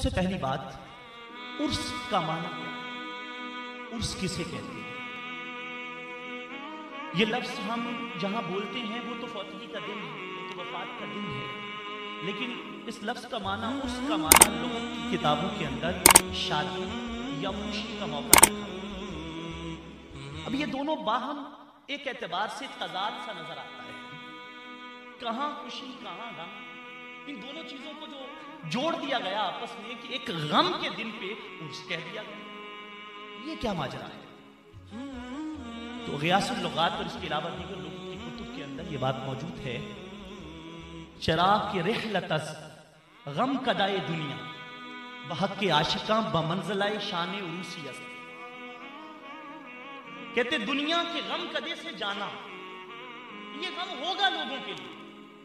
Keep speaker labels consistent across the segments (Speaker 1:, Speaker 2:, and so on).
Speaker 1: सबसे पहली बात, उर्स का माना क्या? उर्स किसे कहते हैं? ये लफ्ज हम जहां बोलते हैं वो तो फौतगी का दिन है, वो तो वफात का दिन है, लेकिन इस लफ्ज का माना, उर्स का माना लोगों की किताबों के अंदर शादी या खुशी का मौका रखा। अब ये दोनों बाहम एक एतबार से तजाद सा नजर आता है, कहां खुशी कहां गम। इन दोनों चीजों को जो जोड़ दिया गया आपस में कि एक गम के दिन पे उर्स कह दिया गया, ये क्या माजरा है? तो गियासुल लुगात और इसके अलावा दीगर लोगों की कुतुब के अंदर ये बात मौजूद है, चराग की रिहलतस गम कदाए दुनिया बहक के आशिका बमंजलाए शान उरूसी अस्त। कहते दुनिया के गम कदे से जाना, ये गम होगा लोगों के लिए।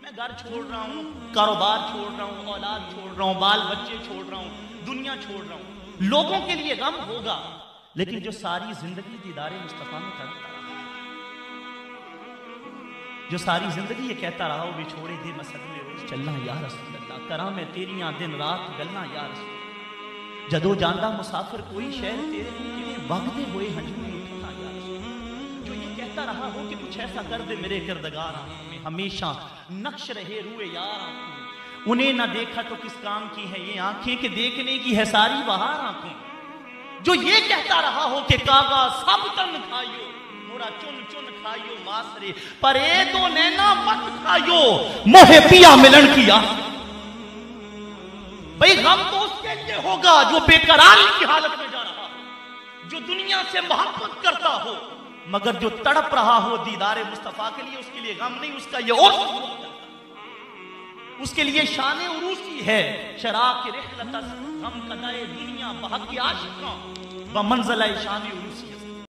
Speaker 1: मैं घर छोड़ रहा हूं, कारोबार छोड़ रहा हूं, औलाद छोड़ रहा हूं, बाल बच्चे छोड़ रहा हूं, दुनिया छोड़ रहा हूं, लोगों के लिए गम होगा। लेकिन जो सारी जिंदगी दीदारे मुस्तफा में करता रहा, जो सारी जिंदगी ये कहता रहा हो, छोड़े दे मसद में रोज चलना या रसूल अल्लाह, करा मैं तेरियां दिन रात गलना या रसूल, जदो जांदा मुसाफिर कोई शहर तेरे किवें वगदे होए हंजू उठना या रसूल। जो ये कहता रहा हो कि कुछ ऐसा कर दे मेरे किरदगार आंखों में हमेशा नक्श रहे रूए यार आंखों, उन्हें ना देखा तो किस काम की है ये आंखें कि देखने की है सारी बहार आंखें। जो ये कहता रहा हो कि कागा सब तन खाइयो मोरा चुन चुन खाइयो मासरे, पर ए तो नैना मत खाइयो मोहे पिया मिलन की आस। भाई गम तो उसके लिए होगा जो बेकरारी की हालत में जा रहा हो, जो दुनिया से मोहब्बत करता हो, मगर जो तड़प रहा हो दीदारे मुस्तफा के लिए, उसके लिए गम नहीं, उसका ये और उसके लिए शान उरूसी है। शराब की रिहलतस गम कदाए दुनिया बहक की आशिका व मंज़िल शान उरूसी।